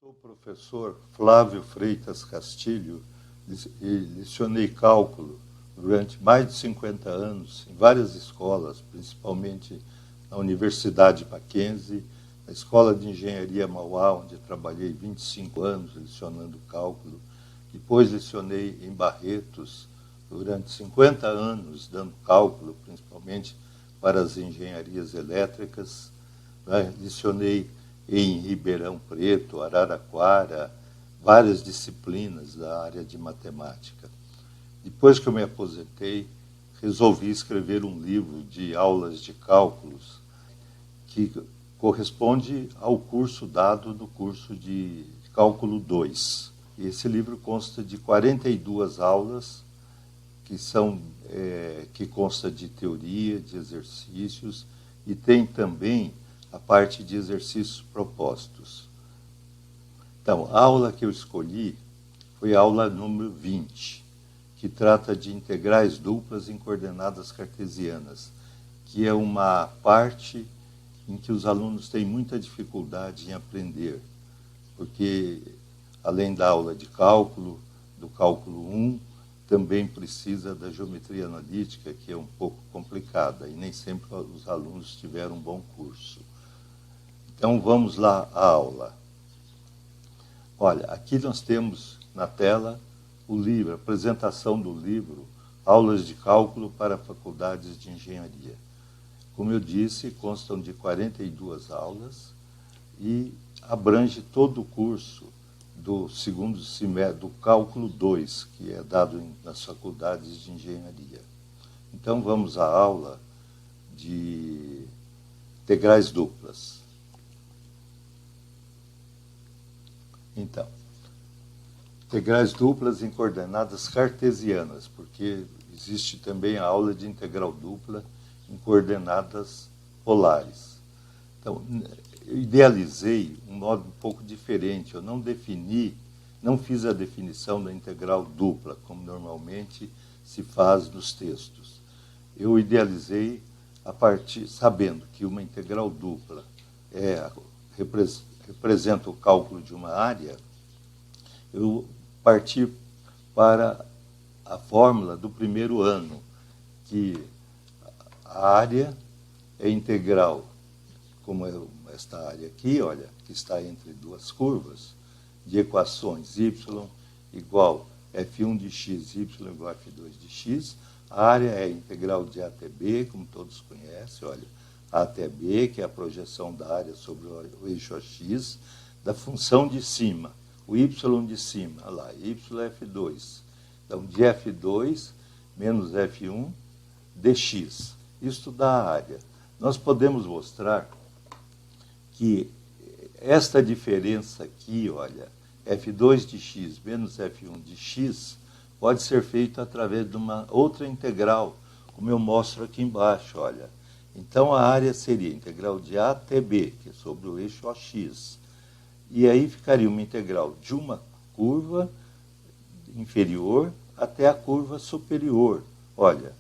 Sou o professor Flávio Freitas Castilho e lecionei cálculo durante mais de 50 anos em várias escolas, principalmente na Universidade Mackenzie, na Escola de Engenharia Mauá, onde trabalhei 25 anos lecionando cálculo. Depois lecionei em Barretos durante 50 anos, dando cálculo, principalmente para as engenharias elétricas. Lecionei em Ribeirão Preto, Araraquara, várias disciplinas da área de matemática. Depois que eu me aposentei, resolvi escrever um livro de aulas de cálculos que corresponde ao curso dado no curso de Cálculo 2. Esse livro consta de 42 aulas, que consta de teoria, de exercícios, e tem também a parte de exercícios propostos. Então, a aula que eu escolhi foi a aula número 20, que trata de integrais duplas em coordenadas cartesianas, que é uma parte em que os alunos têm muita dificuldade em aprender, porque, além da aula de cálculo, do cálculo 1, também precisa da geometria analítica, que é um pouco complicada, e nem sempre os alunos tiveram um bom curso. Então, vamos lá à aula. Olha, aqui nós temos na tela o livro, a apresentação do livro, Aulas de Cálculo para Faculdades de Engenharia. Como eu disse, constam de 42 aulas e abrange todo o curso do segundo semestre, do Cálculo 2, que é dado nas faculdades de engenharia. Então, vamos à aula de integrais duplas. Então, integrais duplas em coordenadas cartesianas, porque existe também a aula de integral dupla em coordenadas polares. Então, eu idealizei um modo um pouco diferente. Eu não fiz a definição da integral dupla, como normalmente se faz nos textos. Eu idealizei sabendo que uma integral dupla representa o cálculo de uma área, eu parti para a fórmula do primeiro ano, que a área é integral, como é esta área aqui, olha, que está entre duas curvas, de equações y igual f1 de x, y igual f2 de x. A área é a integral de a até b, como todos conhecem, olha, a até b, que é a projeção da área sobre o eixo AX, da função de cima, o y de cima, olha lá, y é f2. Então, de f2 menos f1 dx. Isto dá a área. Nós podemos mostrar que esta diferença aqui, olha, f2 de x menos f1 de x, pode ser feita através de uma outra integral, como eu mostro aqui embaixo, olha. Então, a área seria a integral de a até b, que é sobre o eixo AX. E aí ficaria uma integral de uma curva inferior até a curva superior. Olha,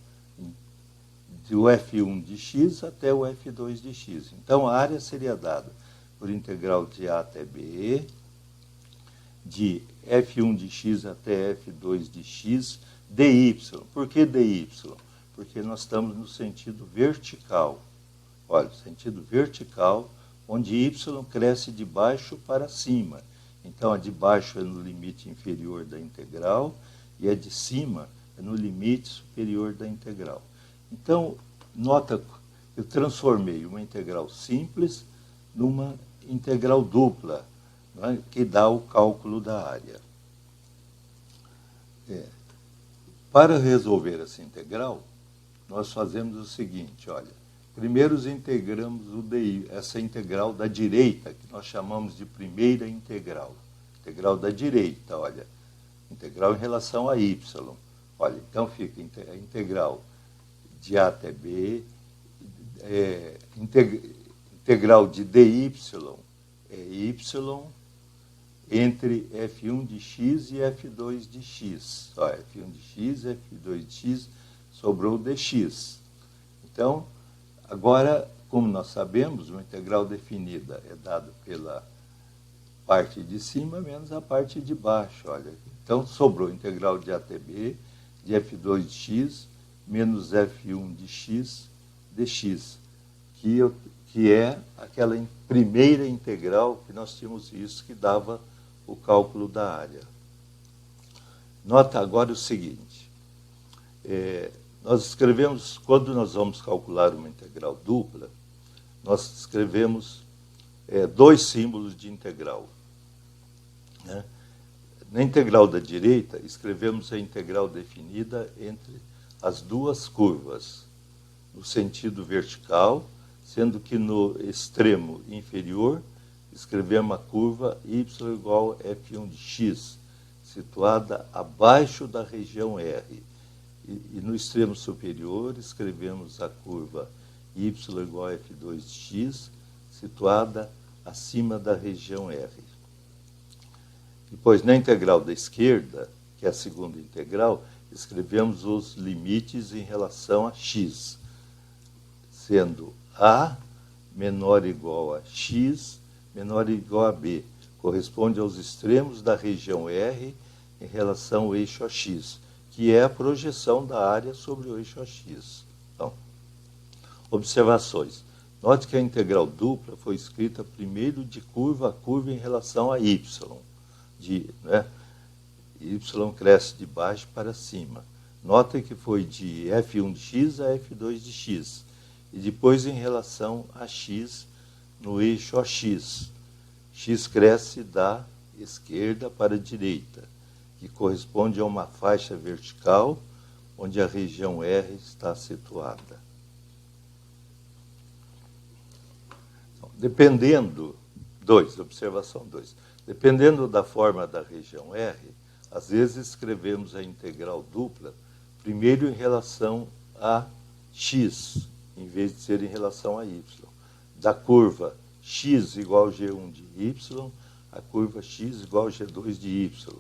do f1 de x até o f2 de x. Então, a área seria dada por integral de a até b, de f1 de x até f2 de x, dy. Por que dy? Porque nós estamos no sentido vertical. Olha, sentido vertical, onde y cresce de baixo para cima. Então, a de baixo é no limite inferior da integral e a de cima é no limite superior da integral. Então, nota, eu transformei uma integral simples numa integral dupla, né, que dá o cálculo da área. Para resolver essa integral, nós fazemos o seguinte, olha. Primeiro integramos essa integral da direita, que nós chamamos de primeira integral. Integral da direita, olha. Integral em relação a y. Olha, então fica a integral de a até b, integral de dy é y entre f1 de x e f2 de x. Olha, f1 de x, f2 de x, sobrou dx. Então, agora, como nós sabemos, uma integral definida é dada pela parte de cima menos a parte de baixo, olha. Então, sobrou a integral de ATB de f2 de x menos f1 de x dx, que é aquela primeira integral que nós tínhamos visto que dava o cálculo da área. Nota agora o seguinte, nós escrevemos, quando nós vamos calcular uma integral dupla, nós escrevemos dois símbolos de integral. Né? Na integral da direita, escrevemos a integral definida entre as duas curvas, no sentido vertical, sendo que no extremo inferior, escrevemos a curva y igual a f1 de x, situada abaixo da região R. E no extremo superior, escrevemos a curva y igual a f2 de x, situada acima da região R. Depois, na integral da esquerda, que é a segunda integral, escrevemos os limites em relação a x, sendo a menor ou igual a x, menor ou igual a b. Corresponde aos extremos da região R em relação ao eixo AX, que é a projeção da área sobre o eixo AX. Então, observações. Note que a integral dupla foi escrita primeiro de curva a curva em relação a y. Y cresce de baixo para cima. Notem que foi de f1 de x a f2 de x. E depois em relação a x no eixo AX. X cresce da esquerda para a direita, que corresponde a uma faixa vertical onde a região R está situada. Observação 2. Dependendo da forma da região R, às vezes escrevemos a integral dupla primeiro em relação a x, em vez de ser em relação a y. Da curva x igual a g1 de y, a curva x igual a g2 de y.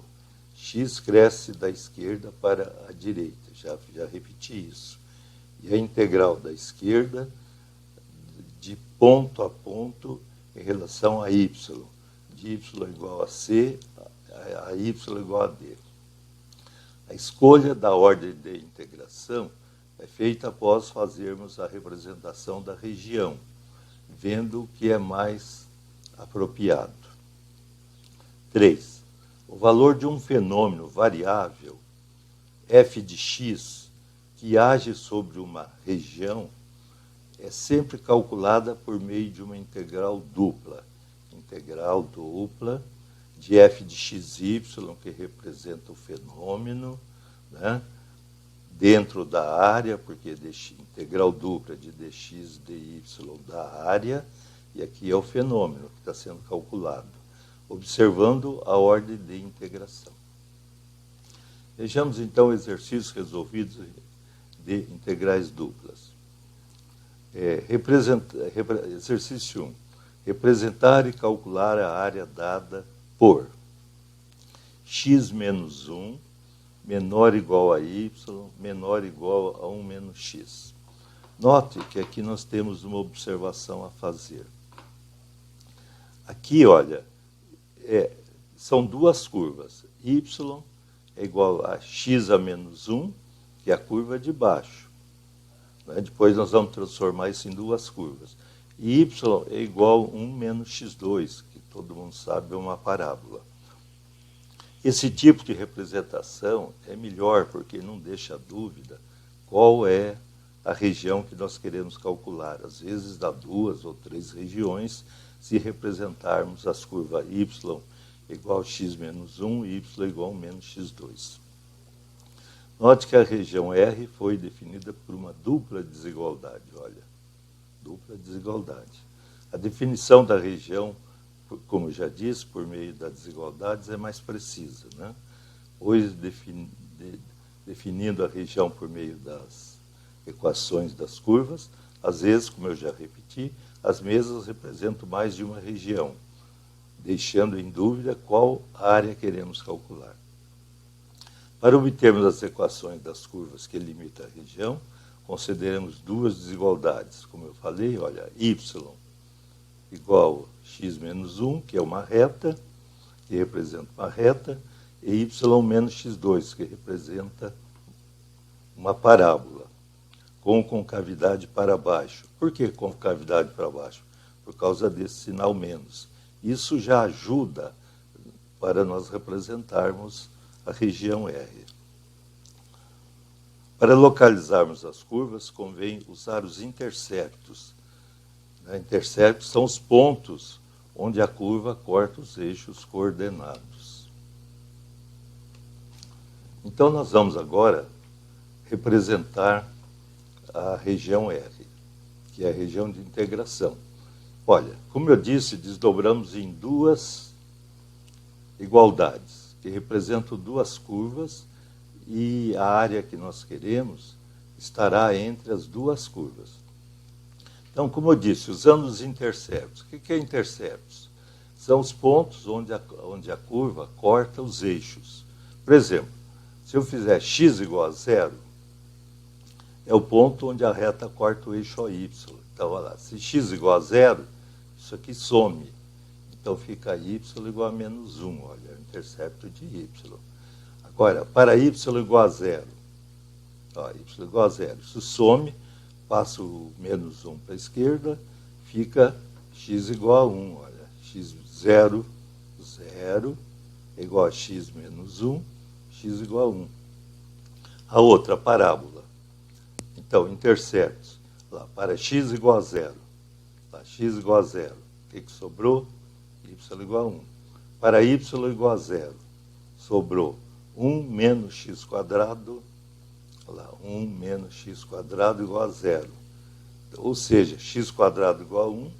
X cresce da esquerda para a direita, já repeti isso. E a integral da esquerda de ponto a ponto em relação a y, de y igual a c, a y igual a d. A escolha da ordem de integração é feita após fazermos a representação da região, vendo o que é mais apropriado. 3. O valor de um fenômeno variável, f de x, que age sobre uma região, é sempre calculada por meio de uma integral dupla. Integral dupla de f de xy, que representa o fenômeno, né? Dentro da área, porque integral dupla de dx dy da área, e aqui é o fenômeno que está sendo calculado, observando a ordem de integração. Vejamos então exercícios resolvidos de integrais duplas. Exercício 1. Representar e calcular a área dada por x menos 1 menor ou igual a y, menor ou igual a 1 menos x. Note que aqui nós temos uma observação a fazer. Aqui, olha, são duas curvas. Y é igual a x a menos 1, que é a curva de baixo. Né? Depois nós vamos transformar isso em duas curvas. E y é igual a 1 menos x2, que todo mundo sabe é uma parábola. Esse tipo de representação é melhor porque não deixa dúvida qual é a região que nós queremos calcular. Às vezes dá 2 ou 3 regiões se representarmos as curvas y igual a x menos 1 e y igual a menos x2. Note que a região R foi definida por uma dupla desigualdade. Olha, dupla desigualdade. A definição da região, como já disse, por meio das desigualdades, é mais precisa, né? Hoje, definindo a região por meio das equações das curvas, às vezes, como eu já repeti, as mesmas representam mais de uma região, deixando em dúvida qual área queremos calcular. Para obtermos as equações das curvas que limitam a região, consideramos duas desigualdades. Como eu falei, olha, y igual a x menos 1, que é uma reta, que representa uma reta, e y menos x2, que representa uma parábola, com concavidade para baixo. Por que concavidade para baixo? Por causa desse sinal menos. Isso já ajuda para nós representarmos a região R. Para localizarmos as curvas, convém usar os interceptos. Interceptos são os pontos onde a curva corta os eixos coordenados. Então, nós vamos agora representar a região R, que é a região de integração. Olha, como eu disse, desdobramos em duas igualdades, que representam duas curvas, e a área que nós queremos estará entre as duas curvas. Então, como eu disse, usando os interceptos. O que é interceptos? São os pontos onde a curva corta os eixos. Por exemplo, se eu fizer x igual a 0, é o ponto onde a reta corta o eixo OY. Então, olha lá, se x igual a 0, isso aqui some. Então, fica y igual a menos 1, olha, o intercepto de y. Agora, para y igual a 0, ó, y igual a 0, isso some, passo o menos 1 para a esquerda, fica x igual a 1, olha, x0, 0, igual a x menos 1, x igual a 1. A outra, parábola. Então, interceptos, lá, para x igual a 0, lá, x igual a 0, o que sobrou? Y igual a 1. Para y igual a 0, sobrou 1 menos x quadrado, olha lá, 1 menos x quadrado igual a 0. Ou seja, x quadrado igual a 1,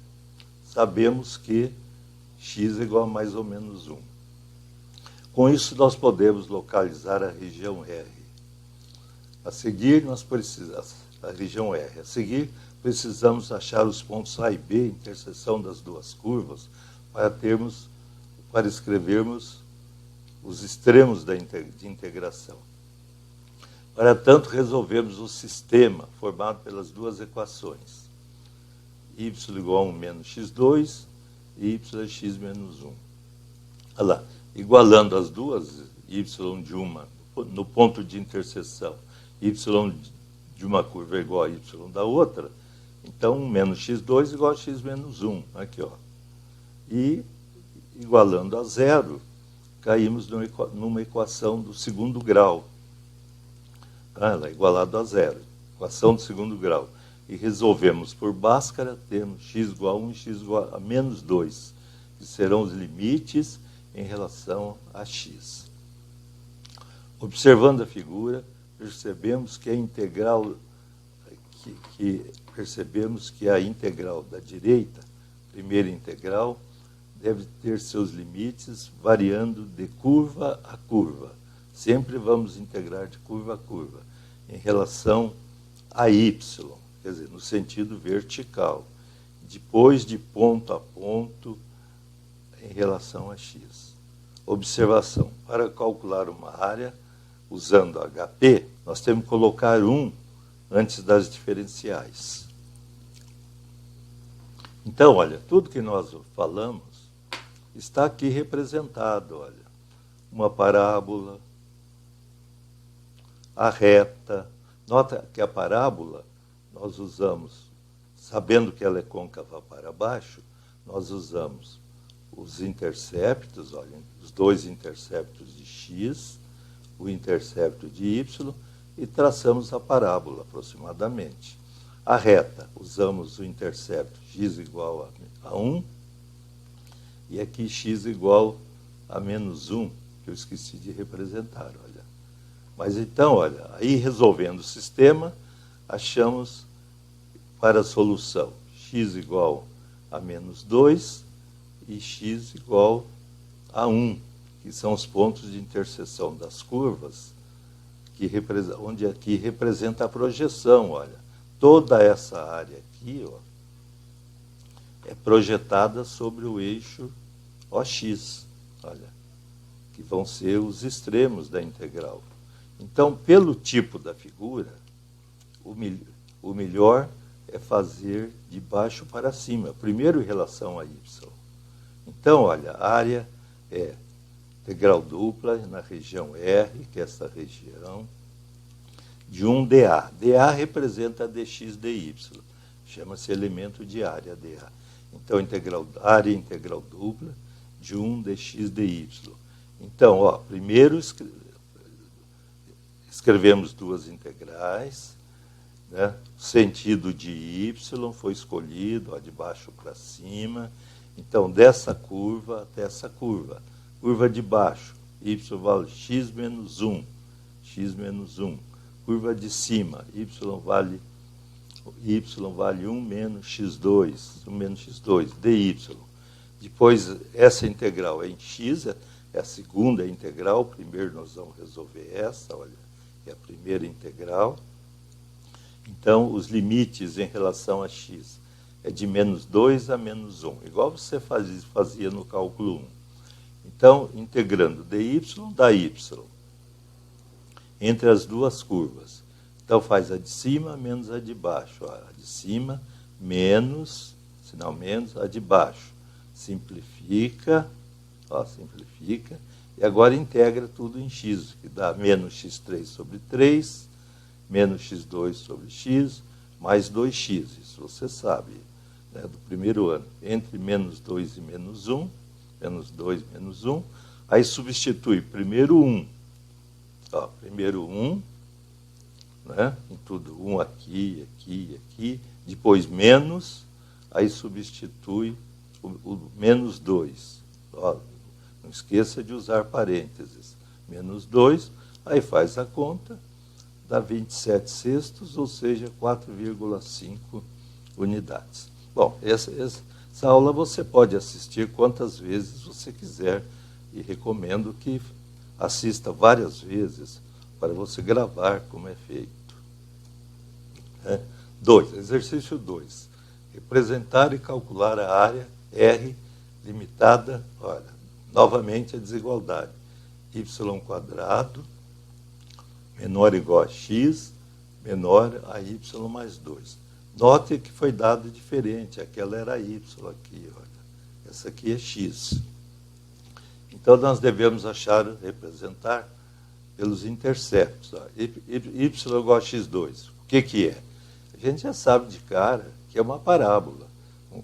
sabemos que x é igual a mais ou menos 1. Com isso, nós podemos localizar a região R. A seguir, nós precisamos, a região R. A seguir, precisamos achar os pontos A e B, interseção das duas curvas, para escrevermos os extremos de integração. Para tanto, resolvemos o sistema formado pelas duas equações. Y igual a 1 menos x2 e y é x menos 1. Olha lá, igualando as duas, y de uma, no ponto de interseção, y de uma curva é igual a y da outra, então 1 menos x2 igual a x menos 1. Aqui, ó. E, igualando a 0, caímos numa equação do segundo grau. Ela é igualado a 0, equação do segundo grau. E resolvemos por Bhaskara, temos x igual a 1 e x igual a menos 2, que serão os limites em relação a x. Observando a figura, percebemos que a integral da direita, primeira integral, deve ter seus limites variando de curva a curva. Sempre vamos integrar de curva a curva, em relação a y, quer dizer, no sentido vertical, depois de ponto a ponto, em relação a x. Observação: para calcular uma área, usando HP, nós temos que colocar 1 antes das diferenciais. Então, olha, tudo que nós falamos está aqui representado, olha. Uma parábola, a reta. Nota que a parábola nós usamos, sabendo que ela é côncava para baixo, nós usamos os interceptos, olha, os dois interceptos de x, o intercepto de y, e traçamos a parábola aproximadamente. A reta, usamos o intercepto x igual a 1, e aqui x igual a menos 1, que eu esqueci de representar, olha. Mas então, olha, aí resolvendo o sistema, achamos para a solução x igual a menos 2 e x igual a 1, que são os pontos de interseção das curvas, onde aqui representa a projeção, olha. Toda essa área aqui, ó, é projetada sobre o eixo OX, olha, que vão ser os extremos da integral. Então, pelo tipo da figura, o melhor é fazer de baixo para cima, primeiro em relação a y. Então, olha, a área é integral dupla na região R, que é essa região, de 1 dA. dA representa dx dy, chama-se elemento de área dA. Então, área integral dupla de 1 dx dy. Então, ó, primeiro escrevemos duas integrais, né? O sentido de y foi escolhido, ó, de baixo para cima. Então, dessa curva até essa curva. Curva de baixo, y vale x menos 1, x menos 1. Curva de cima, y vale 1 menos x2, 1 menos x2, dy. Depois, essa integral é em x, é a segunda integral. Primeiro nós vamos resolver essa, olha, que é a primeira integral. Então, os limites em relação a x é de menos 2 a menos 1, igual você fazia no cálculo 1. Então, integrando dy dá y entre as duas curvas. Então, faz a de cima menos a de baixo. Ó, a de cima menos, sinal menos, a de baixo. Simplifica, ó, simplifica. E agora integra tudo em x, que dá menos x3 sobre 3, menos x2 sobre x, mais 2x. Isso você sabe, né, do primeiro ano. Entre menos 2 e menos 1, menos 2, menos 1. Aí substitui primeiro 1. Ó, primeiro 1, né, em tudo, 1 aqui, aqui, aqui. Depois menos, aí substitui o menos 2. Ó, não esqueça de usar parênteses. Menos 2, aí faz a conta, dá 27 sextos, ou seja, 4,5 unidades. Bom, essa aula você pode assistir quantas vezes você quiser e recomendo que assista várias vezes para você gravar como é feito. 2. Exercício 2. Representar e calcular a área R limitada, olha, novamente a desigualdade. Y² menor ou igual a x, menor a y mais 2. Note que foi dado diferente, aquela era y aqui, olha. Essa aqui é x. Então, nós devemos representar pelos interceptos. Ó. Y igual a x2. O que é? A gente já sabe de cara que é uma parábola,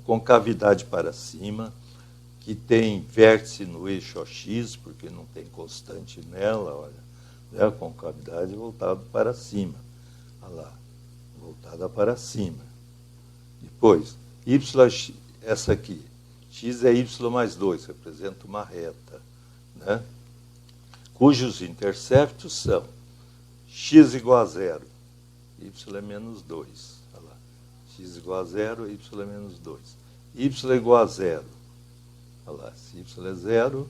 com cavidade para cima, que tem vértice no eixo OX, porque não tem constante nela, olha, né, com cavidade voltada para cima. Olha lá, voltada para cima. Depois, y, essa aqui, x é y mais 2, representa uma reta, né, cujos interceptos são x igual a 0, y é menos 2. Olha lá, x igual a 0, y é menos 2. Y igual a 0. Olha lá, se y é 0,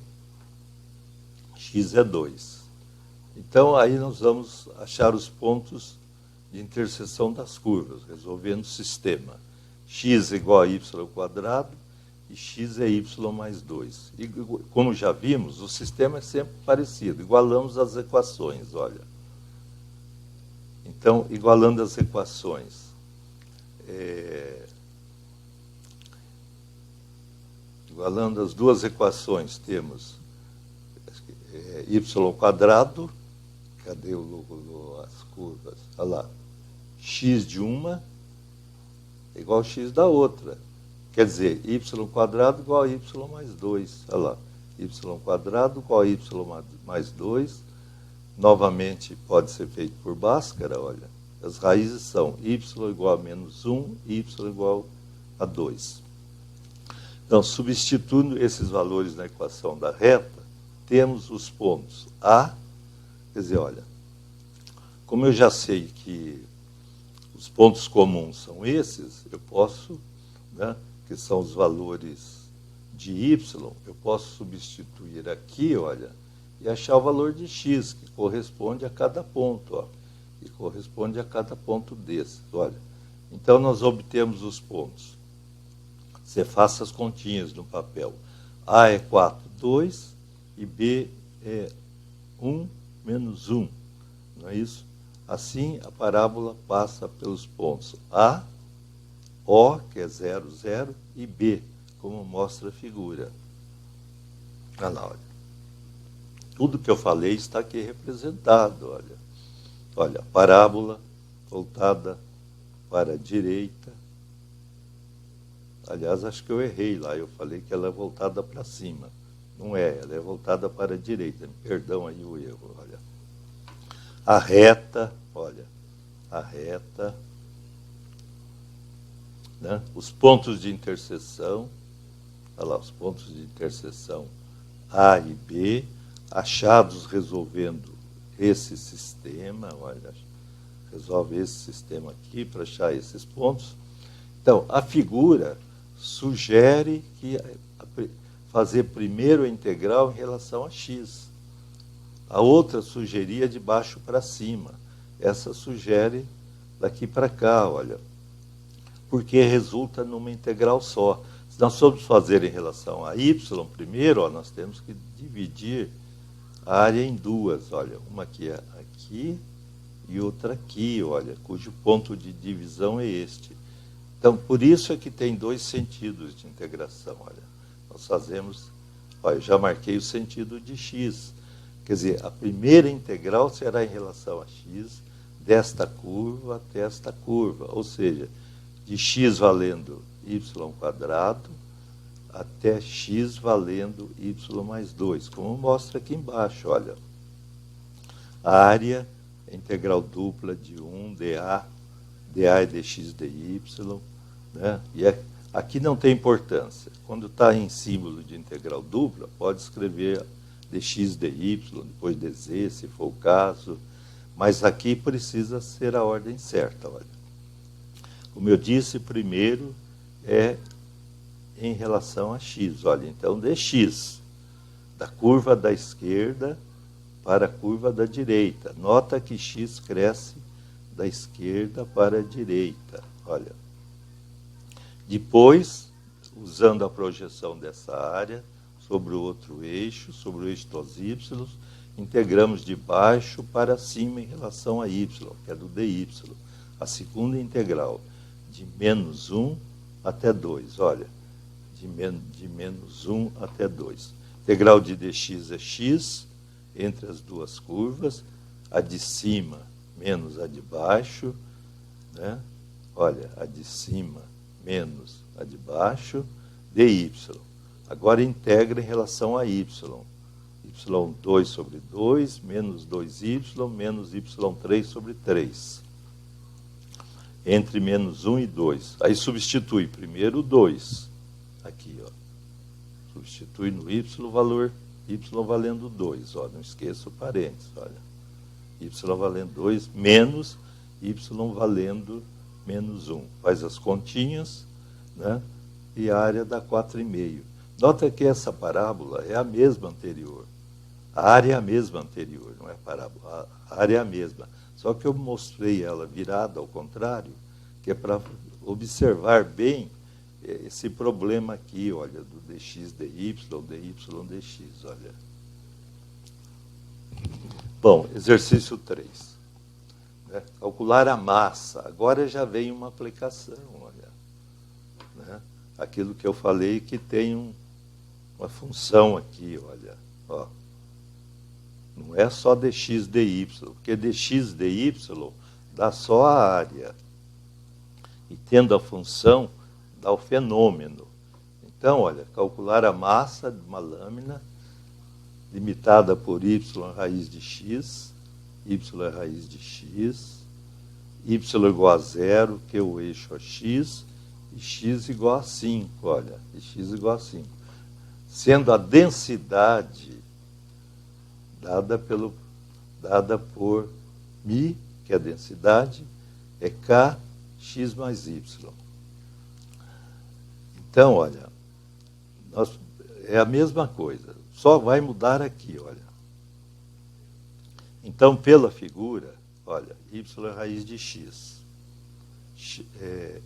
x é 2. Então, aí nós vamos achar os pontos de interseção das curvas, resolvendo o sistema. X igual a y² e x é y mais 2. E, como já vimos, o sistema é sempre parecido. Igualamos as equações, olha. Então, igualando as equações, igualando as duas equações, temos y², cadê as curvas? Olha lá, x de uma é igual a x da outra. Quer dizer, y² igual a y mais 2. Olha lá, y² igual a y mais 2. Novamente, pode ser feito por Bhaskara, olha. As raízes são y igual a menos 1 e y igual a 2. Então, substituindo esses valores na equação da reta, temos os pontos A, quer dizer, olha, como eu já sei que os pontos comuns são esses, eu posso, né, que são os valores de y, eu posso substituir aqui, olha, e achar o valor de x, que corresponde a cada ponto, ó, que corresponde a cada ponto desse, olha. Então, nós obtemos os pontos. Você faça as continhas no papel. A é 4, 2, e B é 1 menos 1, não é isso? Assim, a parábola passa pelos pontos A, O, que é 0, 0, e B, como mostra a figura. Olha lá, olha. Tudo que eu falei está aqui representado, olha. Olha, a parábola voltada para a direita. Aliás, acho que eu errei lá, eu falei que ela é voltada para cima. Não é, ela é voltada para a direita. Perdão aí o erro, olha. A reta, olha, a reta, né? Os pontos de interseção, olha lá, os pontos de interseção A e B, achados resolvendo esse sistema, olha, resolve esse sistema aqui para achar esses pontos. Então, a figura sugere que fazer primeiro a integral em relação a x. A outra sugeria de baixo para cima. Essa sugere daqui para cá, olha. Porque resulta numa integral só. Se nós formos fazer em relação a y primeiro, ó, nós temos que dividir a área em duas, olha. Uma aqui é aqui e outra aqui, olha, cujo ponto de divisão é este. Então, por isso é que tem dois sentidos de integração, olha. Nós fazemos, olha, eu já marquei o sentido de x. Quer dizer, a primeira integral será em relação a x desta curva até esta curva, ou seja, de x valendo y² até x valendo y mais 2, como mostra aqui embaixo, olha. A área é integral dupla de 1 dA é dx dy, né? E aqui não tem importância. Quando está em símbolo de integral dupla, pode escrever dx dy, depois dz, se for o caso, mas aqui precisa ser a ordem certa, olha. Como eu disse, primeiro é em relação a x, olha, então dx, da curva da esquerda para a curva da direita. Nota que x cresce da esquerda para a direita, olha. Depois, usando a projeção dessa área sobre o outro eixo, sobre o eixo dos y, integramos de baixo para cima em relação a y, que é do dy. A segunda integral, de menos 1 até 2, olha, de menos 1 até 2. Integral de dx é x, entre as duas curvas, a de cima menos a de baixo, né? Olha, a de cima menos a de baixo, dy. Agora integra em relação a y. y2 sobre 2, menos 2y, menos y3 sobre 3. Entre menos 1 e 2. Aí substitui primeiro o 2. Aqui, ó. Substitui no y valor, y valendo 2. Ó, não esqueça o parênteses, olha. Y valendo 2, menos y valendo menos 1. Faz as continhas, né? E a área dá 4,5. Nota que essa parábola é a mesma anterior. A área é a mesma anterior, não é parábola. A área é a mesma. Só que eu mostrei ela virada ao contrário, que é para observar bem esse problema aqui, olha, do dx dy, dx, olha. Bom, exercício 3. Né? Calcular a massa. Agora já vem uma aplicação, olha. Né? Aquilo que eu falei que tem uma função aqui, olha. Ó. Não é só dx dy, porque dx dy dá só a área. E tendo a função, dá o fenômeno. Então, olha, calcular a massa de uma lâmina limitada por y raiz de x, y é raiz de x, y igual a 0, que é o eixo a x, e x igual a 5, olha, e x igual a 5. Sendo a densidade dada por μ, que é a densidade, é kx mais y. Então, olha, é a mesma coisa, só vai mudar aqui, olha. Então, pela figura, olha, y é raiz de x,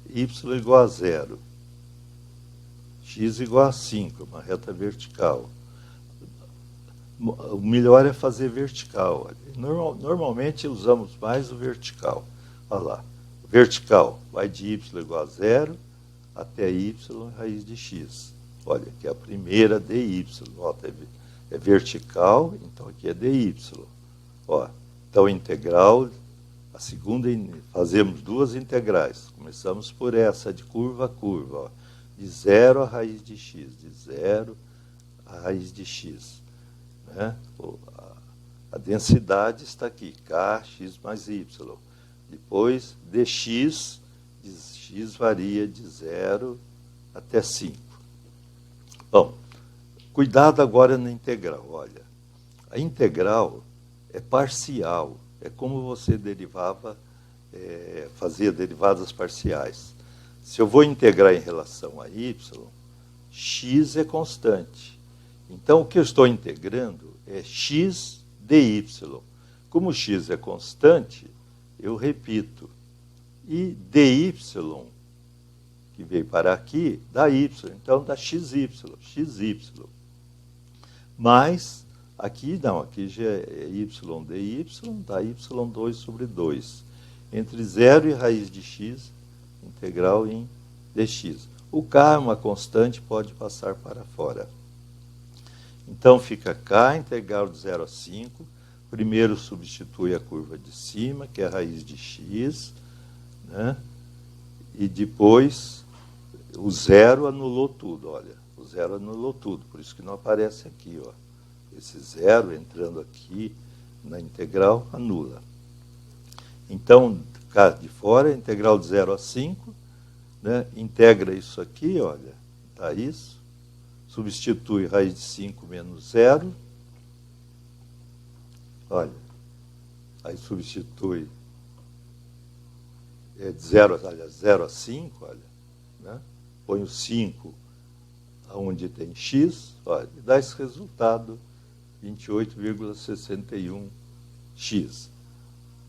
y igual a 0, x igual a 5, uma reta vertical. O melhor é fazer vertical. Normalmente usamos mais o vertical. Olha lá, vertical vai de y igual a 0 até y raiz de x. Olha, que é a primeira dy. Ó, é vertical, então aqui é dy. Ó, então, integral, a segunda, fazemos duas integrais. Começamos por essa, de curva a curva. Ó, de 0 a raiz de x, de 0 a raiz de x. Né? A densidade está aqui, kx mais y. Depois, dx, x varia de 0 até 5. Bom, cuidado agora na integral. Olha, a integral é parcial, é como você fazia derivadas parciais. Se eu vou integrar em relação a y, x é constante. Então, o que eu estou integrando é x dy. Como x é constante, eu repito. E dy, que veio para aqui, dá y. Então, dá xy. Mas, aqui não, aqui já é y dy, dá y2 sobre 2. Entre 0 e raiz de x, integral em dx. O k é uma constante, pode passar para fora. Então, fica k, integral de 0 a 5. Primeiro substitui a curva de cima, que é a raiz de x, né? E depois o zero anulou tudo, olha. O zero anulou tudo, por isso que não aparece aqui, ó. Esse zero entrando aqui na integral anula. Então, cá de fora, integral de 0 a 5, né? Integra isso aqui, olha, tá isso. Substitui raiz de 5 menos 0. Olha, aí substitui de 0 a 5, olha, né? Põe o 5 onde tem x, olha, e dá esse resultado, 28,61x.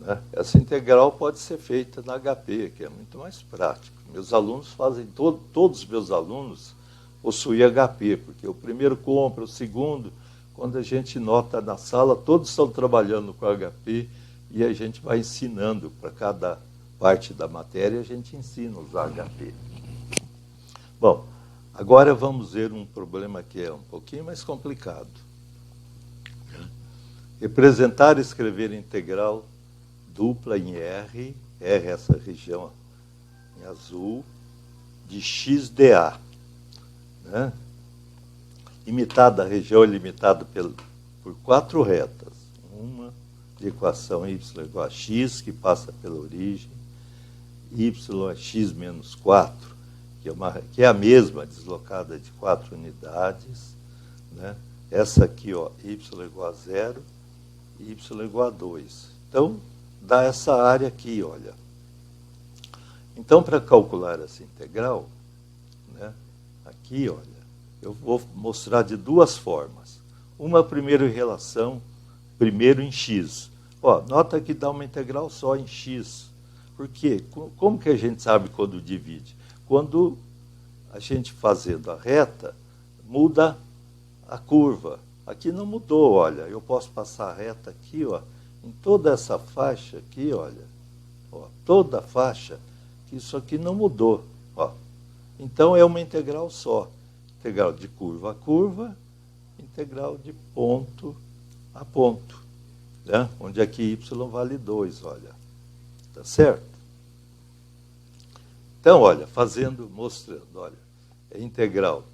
Né? Essa integral pode ser feita na HP, que é muito mais prático. Meus alunos fazem, todos os meus alunos possuem HP, porque o primeiro compra, o segundo, quando a gente nota na sala, todos estão trabalhando com HP e a gente vai ensinando para cada parte da matéria, a gente ensina a usar HP. Bom, agora vamos ver um problema que é um pouquinho mais complicado. Representar e escrever integral dupla em R é essa região em azul, de xdA. Né? A região é limitada por 4 retas. Uma de equação y igual a x, que passa pela origem, y é x menos 4, que é a mesma, deslocada de 4 unidades. Né? Essa aqui, ó, y igual a 0, y igual a 2. Então, dá essa área aqui, olha. Então, para calcular essa integral, né, aqui, olha, eu vou mostrar de duas formas. Uma primeiro em relação, primeiro em x. Ó, nota que dá uma integral só em x. Por quê? Como que a gente sabe quando divide? Quando a gente fazendo a reta, muda a curva. Aqui não mudou, olha. Eu posso passar a reta aqui, ó, em toda essa faixa aqui, olha. Ó, toda a faixa, que isso aqui não mudou. Ó. Então, é uma integral só. Integral de curva a curva, integral de ponto a ponto. Né? Onde aqui y vale 2, olha. Tá certo? Então, olha, mostrando, olha, é integral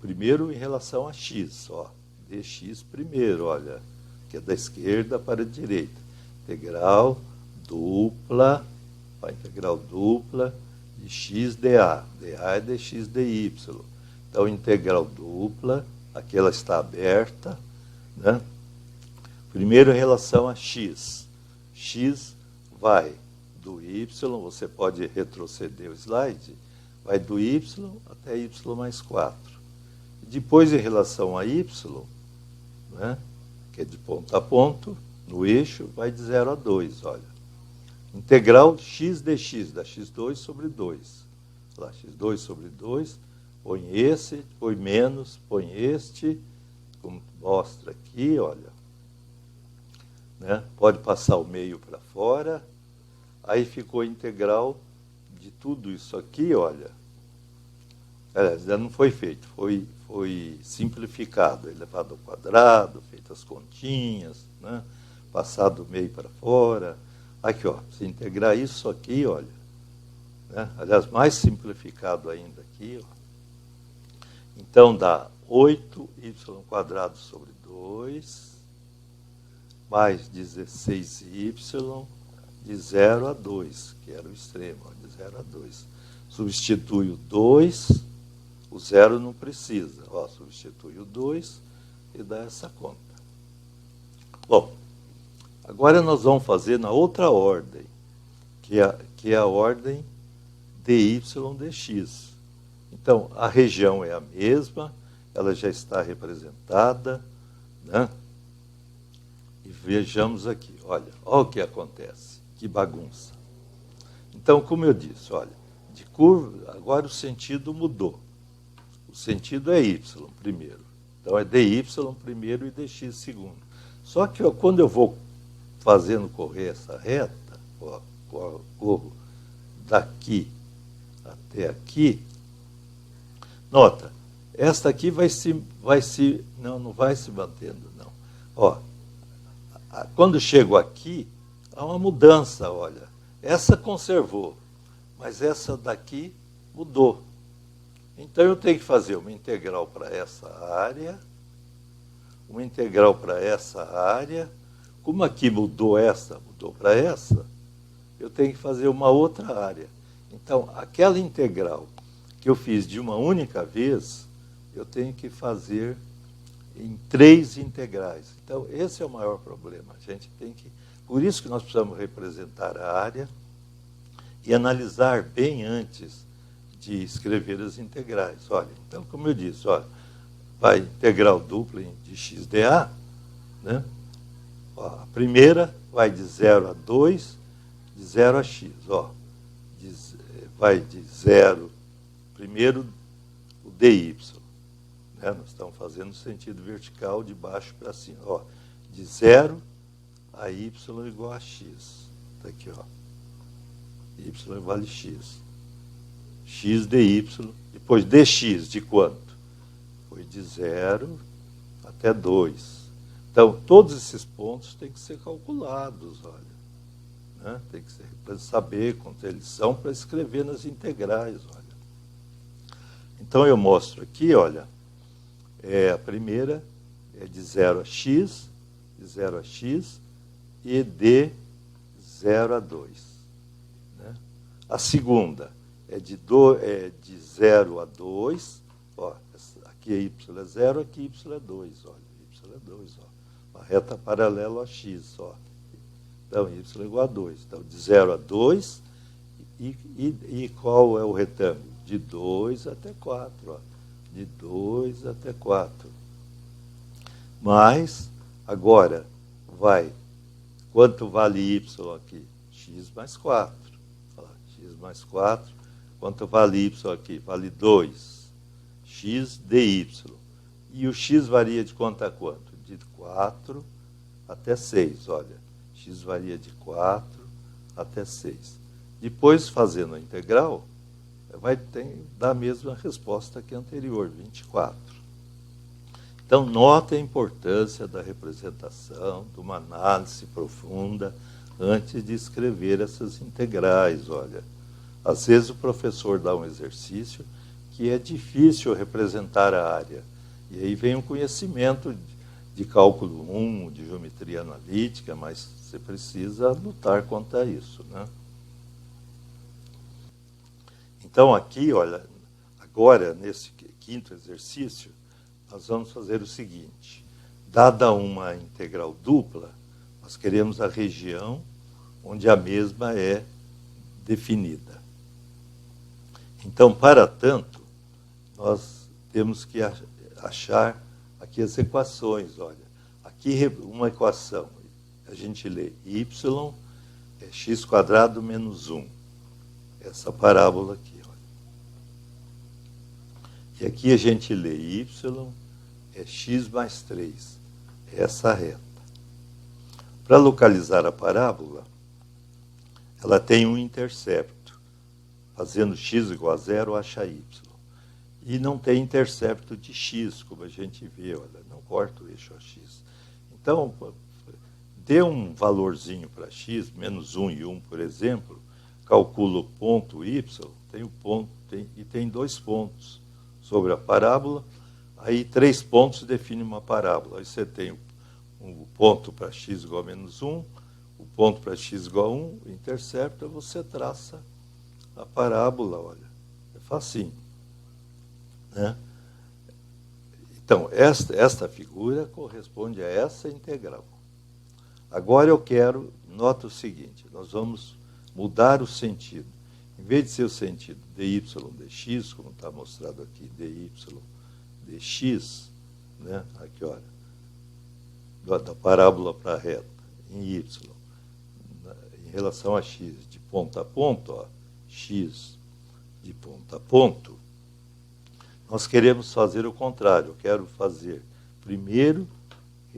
primeiro em relação a x, ó, dx primeiro, olha, que é da esquerda para a direita. Integral dupla, ó, integral dupla de x dA. dA é dx dy. Então, integral dupla, aqui ela está aberta, né? Primeiro em relação a x. X vai do y, você pode retroceder o slide, vai do y até y mais 4. Depois, em relação a y, né, que é de ponto a ponto, no eixo, vai de 0 a 2, olha. Integral x dx, dá x2 sobre 2. Lá, x2 sobre 2, põe esse, põe menos, põe este, como mostra aqui, olha. Né, pode passar o meio para fora. Aí ficou a integral de tudo isso aqui, olha. ainda não foi feito, foi simplificado, elevado ao quadrado, feito as continhas, né? Passado do meio para fora. Aqui, ó, se integrar isso aqui, olha, né? Aliás, mais simplificado ainda aqui, ó. Então dá 8y² sobre 2, mais 16y, de 0 a 2, que era o extremo, ó, de 0 a 2. Substitui o 2, o 0 não precisa, ó, substitui o 2 e dá essa conta. Bom, agora nós vamos fazer na outra ordem, que é a ordem dy dx. Então, a região é a mesma, ela já está representada, né? E vejamos aqui, olha o que acontece, que bagunça. Então, como eu disse, olha, de curva, agora o sentido mudou. O sentido é y primeiro. Então, é dy primeiro e dx segundo. Só que ó, quando eu vou fazendo correr essa reta, ó, corro daqui até aqui, nota, esta aqui não vai se mantendo, não. Ó, quando chego aqui, há uma mudança, olha. Essa conservou, mas essa daqui mudou. Então, eu tenho que fazer uma integral para essa área, uma integral para essa área. Como aqui mudou essa, mudou para essa, eu tenho que fazer uma outra área. Então, aquela integral que eu fiz de uma única vez, eu tenho que fazer em 3 integrais. Então, esse é o maior problema. A gente tem que... Por isso que nós precisamos representar a área e analisar bem antes de escrever as integrais. Olha, então, como eu disse, olha, vai integral dupla de x dA, né? Ó, a primeira vai de 0 a 2, de 0 a x. Ó, vai de 0, primeiro o dy. Né? Nós estamos fazendo no sentido vertical, de baixo para cima. Ó, de 0 a y igual a x. Está aqui, ó. Y vale x. X dy. Depois dx de quanto? Foi de 0 até 2. Então, todos esses pontos têm que ser calculados, olha. Né? Tem que ser para saber quanto eles são para escrever nas integrais, olha. Então, eu mostro aqui, olha, a primeira é de 0 a x, de 0 a x, e de 0 a 2. Né? A segunda é de 0 a 2, ó, aqui y é 0, aqui y é 2, olha, y é 2, ó. Uma reta paralela a x, ó. Então, y é igual a 2. Então, de 0 a 2, e qual é o retângulo? De 2 até 4, ó. De 2 até 4. Mas, agora, quanto vale y aqui? X mais 4. Ó, x mais 4. Quanto vale y aqui? Vale 2. X dy. E o x varia de quanto a quanto? De 4 até 6, olha. X varia de 4 até 6. Depois, fazendo a integral, vai dar a mesma resposta que a anterior, 24. Então, note a importância da representação, de uma análise profunda, antes de escrever essas integrais, olha. Às vezes o professor dá um exercício que é difícil representar a área. E aí vem um conhecimento de cálculo 1, de geometria analítica, mas você precisa lutar contra isso, né? Então, aqui, olha, agora, nesse quinto exercício, nós vamos fazer o seguinte. Dada uma integral dupla, nós queremos a região onde a mesma é definida. Então, para tanto, nós temos que achar aqui as equações, olha. Aqui uma equação, a gente lê y é x² menos 1. Essa parábola aqui, olha. E aqui a gente lê y é x mais 3. Essa reta. Para localizar a parábola, ela tem um intercepto. Fazendo x igual a 0, acha y. E não tem intercepto de x, como a gente vê, olha, não corta o eixo AX. Então, dê um valorzinho para x, menos 1 e 1, por exemplo, calcula o ponto y, tem o ponto, e tem 2 pontos sobre a parábola, aí 3 pontos definem uma parábola. Aí você tem o ponto para x igual a menos 1, o ponto para x igual a 1, intercepta, você traça a parábola, olha, é facinho. Né? Então, esta figura corresponde a essa integral. Agora eu quero, nota o seguinte, nós vamos mudar o sentido. Em vez de ser o sentido dy dx, como está mostrado aqui, dy dx, né? Aqui, olha, da parábola para a reta, em y, em relação a x, de ponto a ponto, ó, x de ponto a ponto, nós queremos fazer o contrário. Eu quero fazer primeiro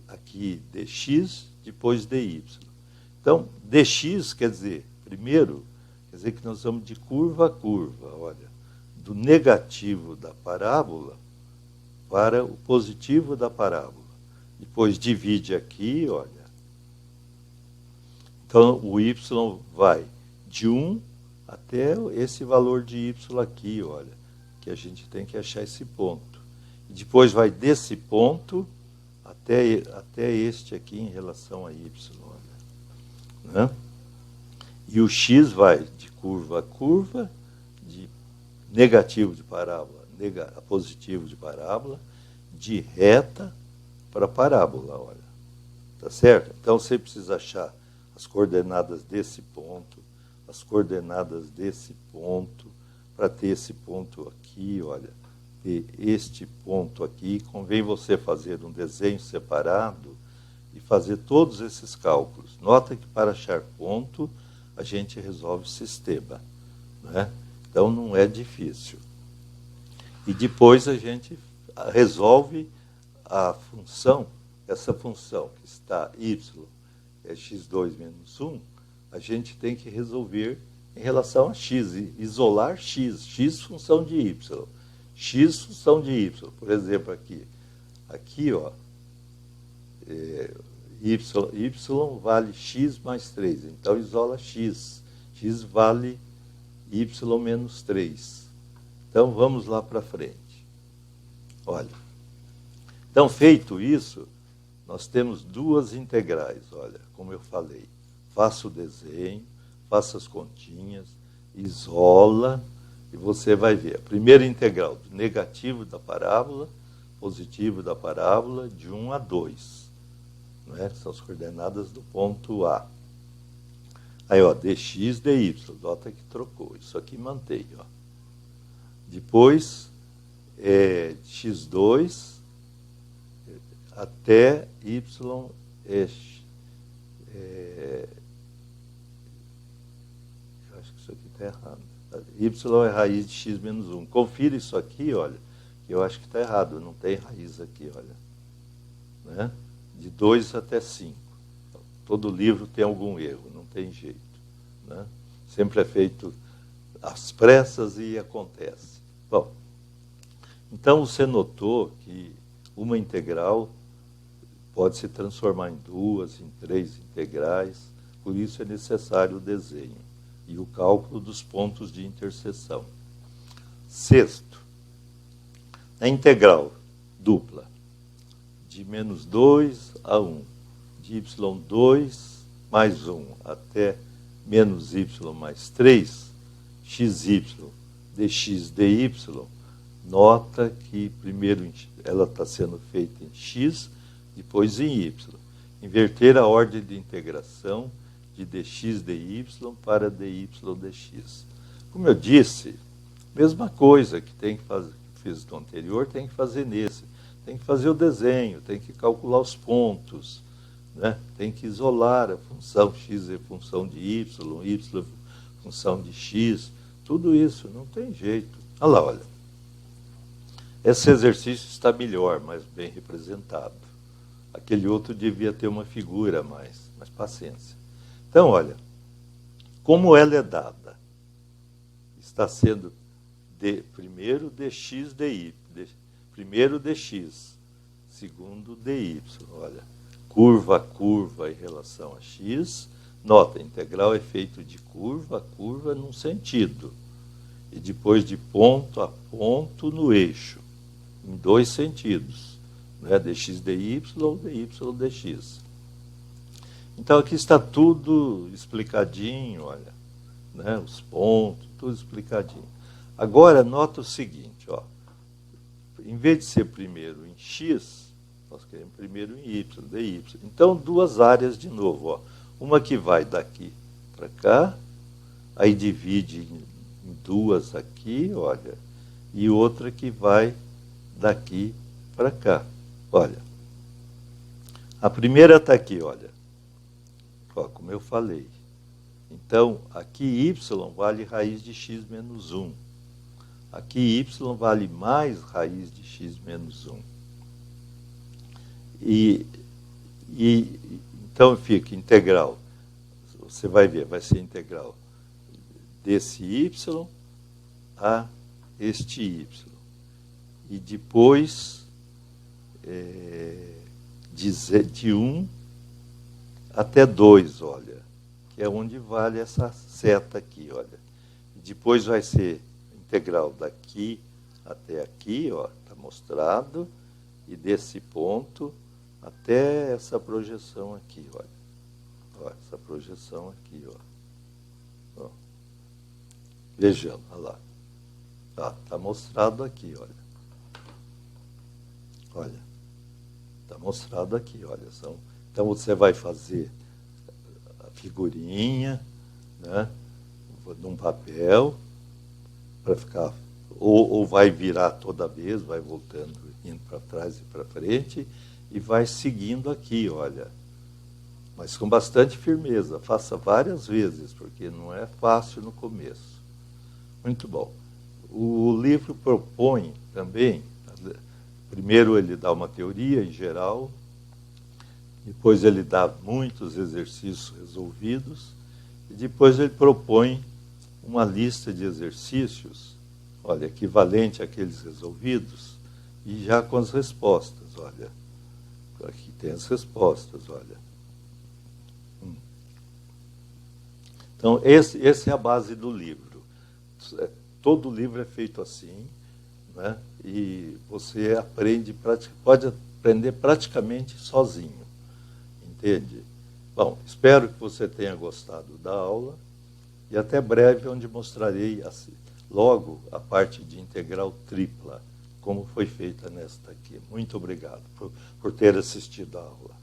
aqui dx, depois dy. Então, dx quer dizer, primeiro, quer dizer que nós vamos de curva a curva, olha, do negativo da parábola para o positivo da parábola. Depois divide aqui, olha. Então, o y vai de 1 até esse valor de y aqui, olha, que a gente tem que achar esse ponto. E depois vai desse ponto até este aqui em relação a y, olha. Né? E o x vai de curva a curva, de negativo de parábola a positivo de parábola, de reta para parábola, olha. Tá certo? Então, você precisa achar as coordenadas desse ponto, as coordenadas desse ponto, para ter esse ponto aqui, olha, ter este ponto aqui. Convém você fazer um desenho separado e fazer todos esses cálculos. Nota que para achar ponto, a gente resolve sistema, né? Então, não é difícil. E depois a gente resolve a função, essa função que está y, é x2 menos 1, a gente tem que resolver em relação a x, isolar x função de y, x função de y. Por exemplo, aqui ó, y vale x mais 3, então isola x vale y menos 3. Então, vamos lá para frente. Olha, então, feito isso, nós temos duas integrais, olha, como eu falei. Faça o desenho, faça as continhas, isola, e você vai ver. A primeira integral do negativo da parábola, positivo da parábola, de 1 a 2. Né? São as coordenadas do ponto A. Aí, ó, dx, dy, nota que trocou. Isso aqui mantém, ó. Depois, x2 até y eu acho que isso aqui está errado. Y é raiz de x menos 1. Confira isso aqui, olha, que eu acho que está errado. Não tem raiz aqui, olha. Né? De 2 até 5. Todo livro tem algum erro, não tem jeito. Né? Sempre é feito às pressas e acontece. Bom, então você notou que uma integral pode se transformar em 2, em 3 integrais, por isso é necessário o desenho e o cálculo dos pontos de interseção. Sexto, a integral dupla de menos 2 a 1, de y2 mais 1 até menos y mais 3, xy dx dy, nota que primeiro ela está sendo feita em x, depois em y. Inverter a ordem de integração de dx dy para dy dx. Como eu disse, mesma coisa que tem que fazer, que fiz no anterior, tem que fazer nesse. Tem que fazer o desenho, tem que calcular os pontos, né? Tem que isolar a função x é função de y é função de x, tudo isso, não tem jeito. Olha lá, olha. Esse exercício está melhor, mais bem representado. Aquele outro devia ter uma figura mais, mas paciência. Então, olha, como ela é dada, está sendo primeiro dx dy, primeiro dx, segundo dy. Olha, curva a curva em relação a x. Nota, a integral é feita de curva a curva num sentido. E depois de ponto a ponto no eixo, em dois sentidos. Né? Dx dy, dy dx. Então aqui está tudo explicadinho, olha. Né? Os pontos, tudo explicadinho. Agora, nota o seguinte, ó. Em vez de ser primeiro em x, nós queremos primeiro em y, dy. Então, duas áreas de novo, ó. Uma que vai daqui para cá, aí divide em duas aqui, olha, e outra que vai daqui para cá. Olha, a primeira está aqui, olha, ó, como eu falei. Então, aqui y vale raiz de x menos 1. Aqui y vale mais raiz de x menos 1. Então fica integral, você vai ver, vai ser integral desse y a este y. E depois de 1 até 2, olha, que é onde vale essa seta aqui, olha. E depois vai ser integral daqui até aqui, ó, está mostrado, e desse ponto até essa projeção aqui, olha. Ó, essa projeção aqui, ó. Vejamos, olha lá. Está mostrado aqui, olha. Olha, está mostrado aqui, olha. Então você vai fazer a figurinha, né, num papel, para ficar, ou vai virar toda vez, vai voltando, indo para trás e para frente, e vai seguindo aqui, olha. Mas com bastante firmeza, faça várias vezes, porque não é fácil no começo. Muito bom. O livro propõe também, primeiro ele dá uma teoria em geral, depois ele dá muitos exercícios resolvidos, e depois ele propõe uma lista de exercícios, olha, equivalente àqueles resolvidos, e já com as respostas, olha. Aqui tem as respostas, olha. Então, esse é a base do livro. Todo livro é feito assim, né? E você pode aprender praticamente sozinho, entende? Bom, espero que você tenha gostado da aula, e até breve, onde mostrarei logo a parte de integral tripla, como foi feita nesta aqui. Muito obrigado por ter assistido a aula.